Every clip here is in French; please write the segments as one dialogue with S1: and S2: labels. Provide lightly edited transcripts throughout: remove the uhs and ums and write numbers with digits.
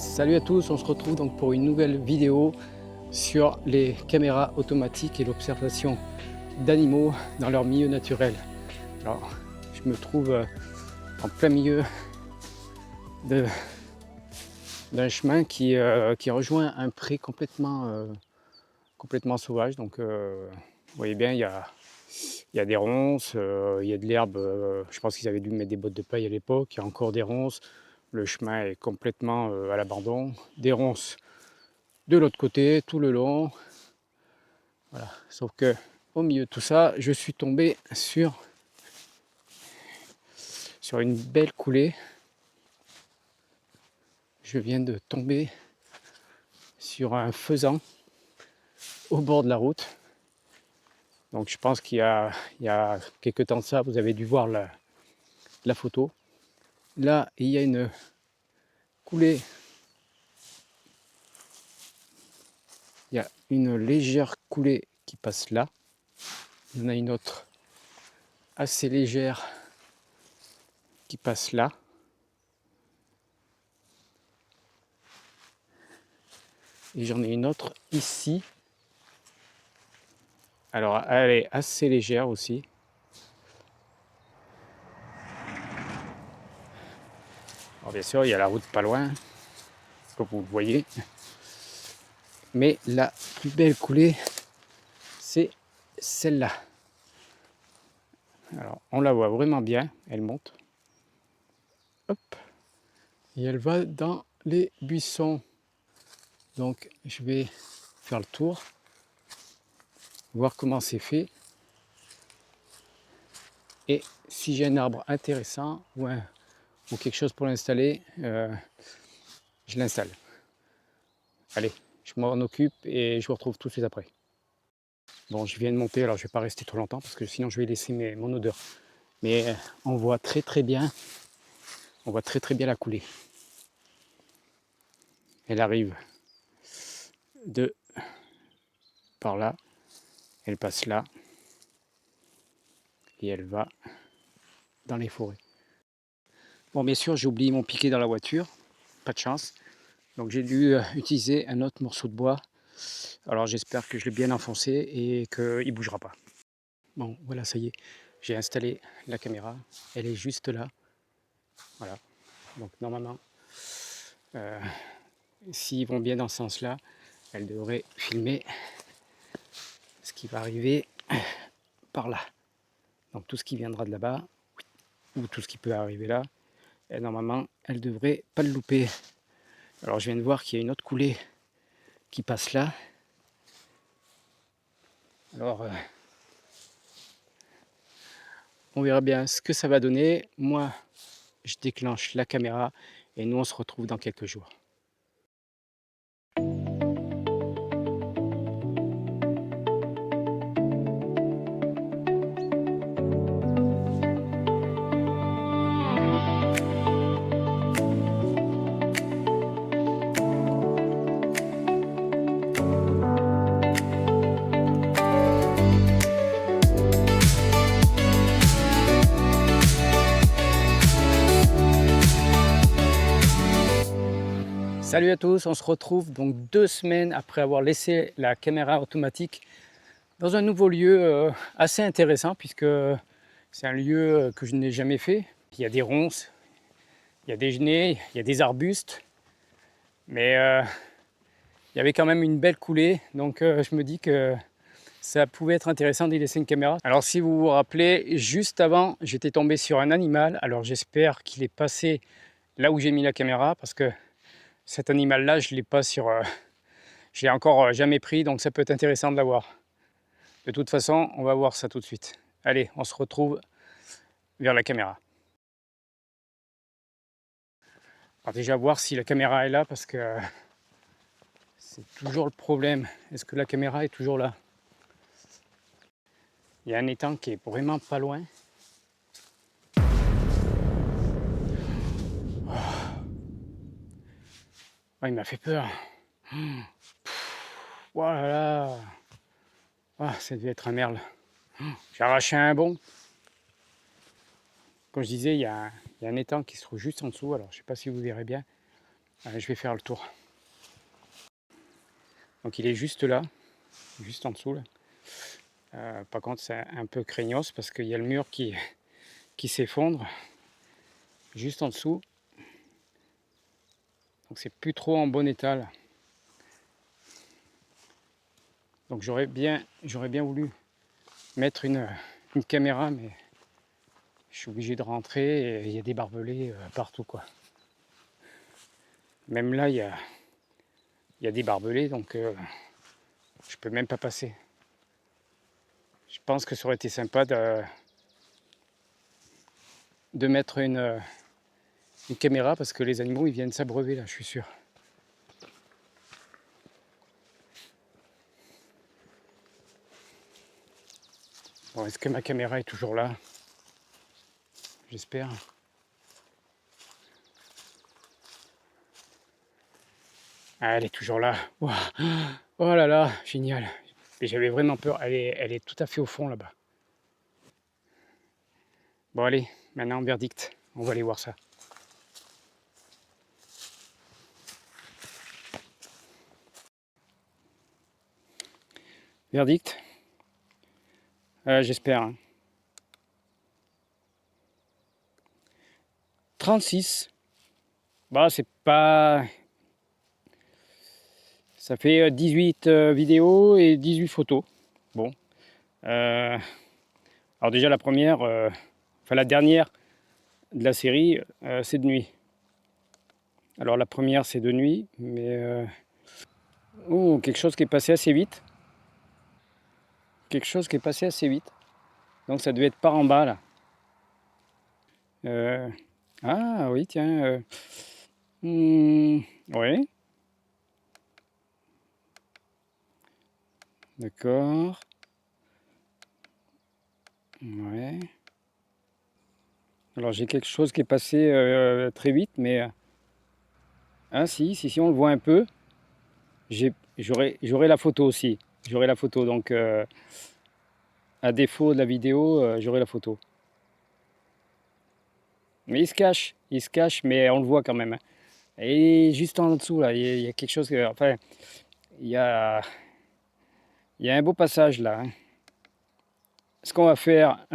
S1: Salut à tous, on se retrouve donc pour une nouvelle vidéo sur les caméras automatiques et l'observation d'animaux dans leur milieu naturel. Alors, je me trouve en plein milieu d'un chemin qui rejoint un pré complètement sauvage. Donc, vous voyez bien, il y a des ronces, il y a de l'herbe. Je pense qu'ils avaient dû mettre des bottes de paille à l'époque. Il y a encore des ronces. Le chemin est complètement à l'abandon. Des ronces de l'autre côté, tout le long. Voilà. Sauf que au milieu de tout ça, je suis tombé sur une belle coulée. Je viens de tomber sur un faisan au bord de la route. Donc je pense qu'il y a quelques temps de ça, vous avez dû voir la photo. Là, il y a une coulée. Il y a une légère coulée qui passe là. Il y en a une autre assez légère qui passe là. Et j'en ai une autre ici. Alors elle est assez légère aussi. Alors bien sûr, il y a la route pas loin, comme vous le voyez. Mais la plus belle coulée, c'est celle-là. Alors on la voit vraiment bien, elle monte. Hop. Et elle va dans les buissons. Donc je vais faire le tour, voir comment c'est fait. Et si j'ai un arbre intéressant ou quelque chose pour l'installer, je l'installe. Allez, je m'en occupe et je vous retrouve tout de suite après. Bon, je viens de monter, alors je ne vais pas rester trop longtemps parce que sinon je vais laisser mon odeur. Mais on voit très bien la coulée. Elle arrive de par là, elle passe là et elle va dans les forêts. Bon, bien sûr, j'ai oublié mon piquet dans la voiture, pas de chance. Donc j'ai dû utiliser un autre morceau de bois. Alors j'espère que je l'ai bien enfoncé et qu'il ne bougera pas. Bon, voilà, ça y est, j'ai installé la caméra. Elle est juste là. Voilà. Donc normalement, s'ils vont bien dans ce sens-là, elle devrait filmer ce qui va arriver par là. Donc tout ce qui viendra de là-bas, ou tout ce qui peut arriver là, et normalement, elle devrait pas le louper. Alors je viens de voir qu'il y a une autre coulée qui passe là. Alors on verra bien ce que ça va donner. Moi, je déclenche la caméra et nous on se retrouve dans quelques jours. Salut à tous, on se retrouve donc 2 semaines après avoir laissé la caméra automatique dans un nouveau lieu assez intéressant puisque c'est un lieu que je n'ai jamais fait. Il y a des ronces, il y a des genêts, il y a des arbustes, mais il y avait quand même une belle coulée, donc je me dis que ça pouvait être intéressant d'y laisser une caméra. Alors si vous vous rappelez, juste avant, j'étais tombé sur un animal, alors j'espère qu'il est passé là où j'ai mis la caméra parce que cet animal-là, je l'ai encore jamais pris, donc ça peut être intéressant de l'avoir. De toute façon, on va voir ça tout de suite. Allez, on se retrouve vers la caméra. Alors déjà voir si la caméra est là parce que c'est toujours le problème. Est-ce que la caméra est toujours là? Il y a un étang qui est vraiment pas loin. Oh, il m'a fait peur. Voilà. Oh, ça devait être un merle. J'ai arraché un bond. Comme je disais, il y a un étang qui se trouve juste en dessous. Alors je ne sais pas si vous verrez bien. Je vais faire le tour. Donc il est juste là, juste en dessous là. Par contre c'est un peu craignos parce qu'il y a le mur qui s'effondre juste en dessous. Donc c'est plus trop en bon état là. Donc j'aurais bien voulu mettre une caméra, mais je suis obligé de rentrer et il y a des barbelés partout quoi. Même là il y a des barbelés, donc je peux même pas passer. Je pense que ça aurait été sympa de mettre une caméra parce que les animaux ils viennent s'abreuver là, je suis sûr. Bon, est-ce que ma caméra est toujours là? J'espère. Ah, elle est toujours là. Wow. Oh là là, génial. Et j'avais vraiment peur. Elle est tout à fait au fond là-bas. Bon allez, maintenant verdict. On va aller voir ça. Verdict. J'espère. Hein. 36. Bah c'est pas... Ça fait 18 vidéos et 18 photos. Bon. Alors déjà la première, enfin la dernière de la série, c'est de nuit. Alors la première c'est de nuit, mais... Oh, quelque chose qui est passé assez vite. Quelque chose qui est passé assez vite. Donc ça devait être par en bas là. Ah oui, tiens. Ouais. D'accord. Ouais. Alors j'ai quelque chose qui est passé très vite, mais... Ah si, on le voit un peu. J'aurai la photo aussi. J'aurai la photo, donc à défaut de la vidéo, j'aurai la photo. Mais il se cache, mais on le voit quand même. Hein. Et juste en dessous, là, il y a quelque chose... Enfin, il y a un beau passage là. Hein. Ce qu'on va faire,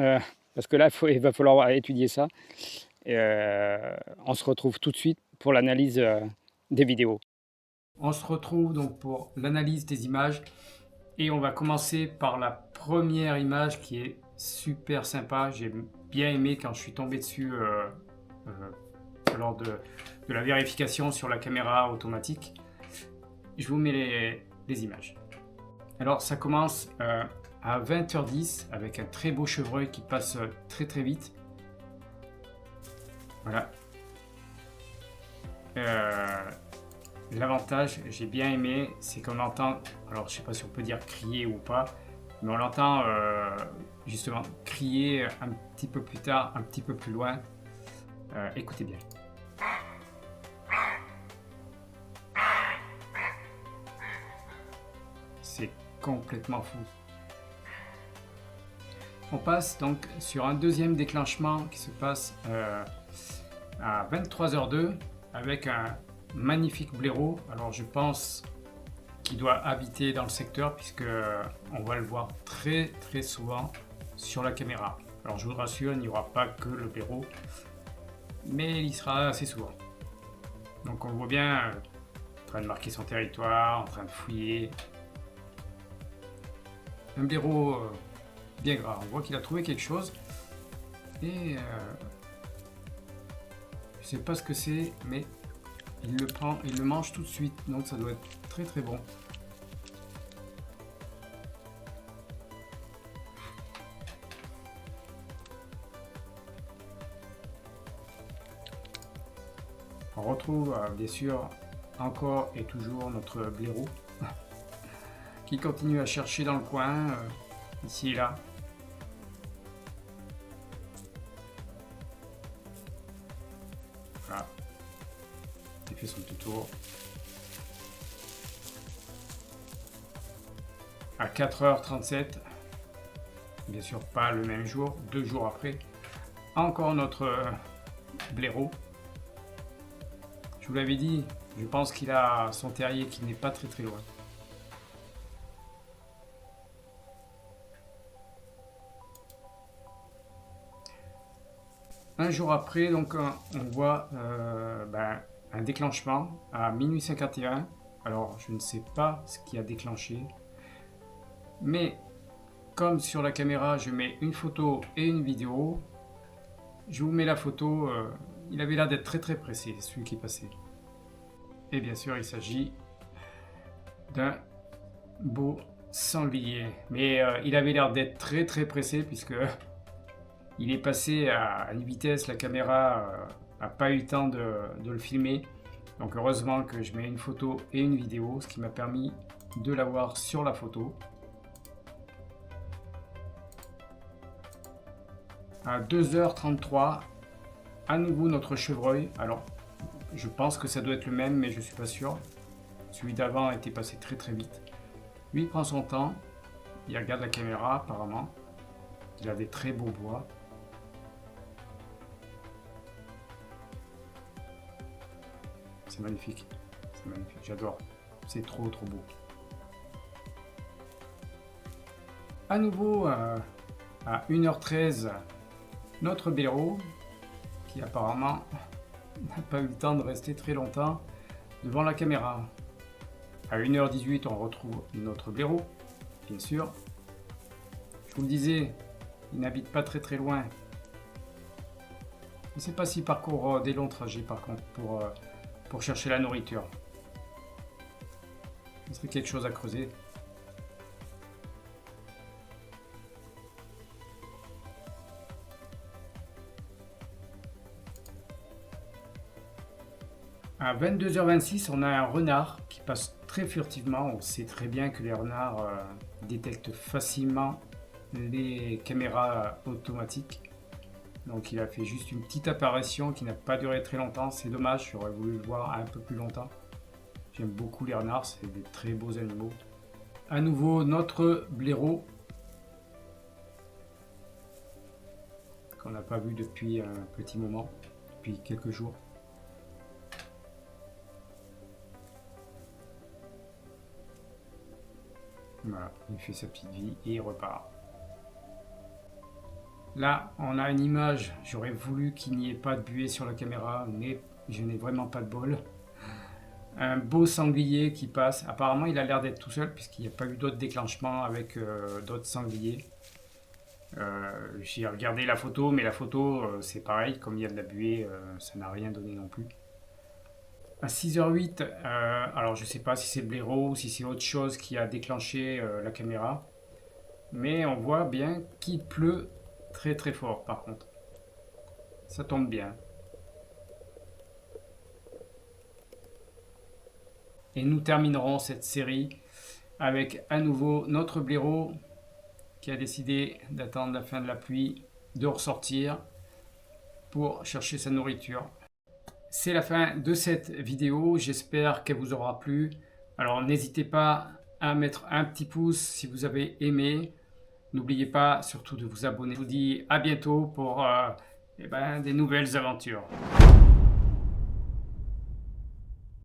S1: parce que là, il va falloir étudier ça, on se retrouve tout de suite pour l'analyse des vidéos. On se retrouve donc pour l'analyse des images et on va commencer par la première image qui est super sympa. J'ai bien aimé quand je suis tombé dessus lors de la vérification sur la caméra automatique. Je vous mets les images. Alors ça commence à 20h10 avec un très beau chevreuil qui passe très très vite. Voilà. L'avantage, j'ai bien aimé, c'est qu'on entend, alors je sais pas si on peut dire crier ou pas, mais on l'entend justement crier un petit peu plus tard, un petit peu plus loin. Écoutez bien. C'est complètement fou. On passe donc sur un deuxième déclenchement qui se passe à 23h02 avec un magnifique blaireau. Alors je pense qu'il doit habiter dans le secteur puisque on va le voir très très souvent sur la caméra. Alors je vous rassure, il n'y aura pas que le blaireau, mais il sera assez souvent. Donc on le voit bien en train de marquer son territoire, en train de fouiller. Un blaireau bien gras. On voit qu'il a trouvé quelque chose et je sais pas ce que c'est, mais il le prend, il le mange tout de suite, donc ça doit être très très bon. On retrouve bien sûr encore et toujours notre blaireau qui continue à chercher dans le coin, ici et là. Voilà. Il fait son petit tour. À 4h37, bien sûr pas le même jour, 2 jours après, encore notre blaireau. Je vous l'avais dit, Je pense qu'il a son terrier qui n'est pas très loin. Un jour après, donc, on voit un déclenchement à minuit 51. Alors, je ne sais pas ce qui a déclenché. Mais, comme sur la caméra, je mets une photo et une vidéo, je vous mets la photo. Il avait l'air d'être très pressé, celui qui est passé. Et bien sûr, il s'agit d'un beau sanglier. Mais il avait l'air d'être très pressé puisque il est passé à une vitesse, la caméra n'a pas eu le temps de le filmer. Donc heureusement que je mets une photo et une vidéo, ce qui m'a permis de l'avoir sur la photo. À 2h33, à nouveau notre chevreuil. Alors, je pense que ça doit être le même, mais je ne suis pas sûr. Celui d'avant était passé très vite. Lui, il prend son temps. Il regarde la caméra, apparemment. Il a des très beaux bois. C'est magnifique. C'est magnifique. J'adore. C'est trop beau. À nouveau, à 1h13, notre blaireau, qui apparemment n'a pas eu le temps de rester très longtemps devant la caméra. À 1h18, on retrouve notre blaireau, bien sûr. Je vous le disais, il n'habite pas très loin. Je ne sais pas s'il parcourt des longs trajets par contre pour chercher la nourriture. Ce serait quelque chose à creuser. À 22h26, on a un renard qui passe très furtivement. On sait très bien que les renards détectent facilement les caméras automatiques. Donc il a fait juste une petite apparition qui n'a pas duré très longtemps. C'est dommage, j'aurais voulu le voir un peu plus longtemps. J'aime beaucoup les renards, c'est des très beaux animaux. À nouveau, notre blaireau, qu'on n'a pas vu depuis un petit moment, depuis quelques jours. Voilà, il fait sa petite vie et il repart. Là, on a une image, j'aurais voulu qu'il n'y ait pas de buée sur la caméra, mais je n'ai vraiment pas de bol. Un beau sanglier qui passe. Apparemment, il a l'air d'être tout seul puisqu'il n'y a pas eu d'autres déclenchements avec d'autres sangliers. J'ai regardé la photo, mais la photo, c'est pareil, comme il y a de la buée, ça n'a rien donné non plus. À 6h08, alors je sais pas si c'est le blaireau ou si c'est autre chose qui a déclenché la caméra, mais on voit bien qu'il pleut très fort par contre. Ça tombe bien. Et nous terminerons cette série avec à nouveau notre blaireau qui a décidé d'attendre la fin de la pluie, de ressortir pour chercher sa nourriture. C'est la fin de cette vidéo, j'espère qu'elle vous aura plu. Alors n'hésitez pas à mettre un petit pouce si vous avez aimé. N'oubliez pas surtout de vous abonner. Je vous dis à bientôt pour des nouvelles aventures.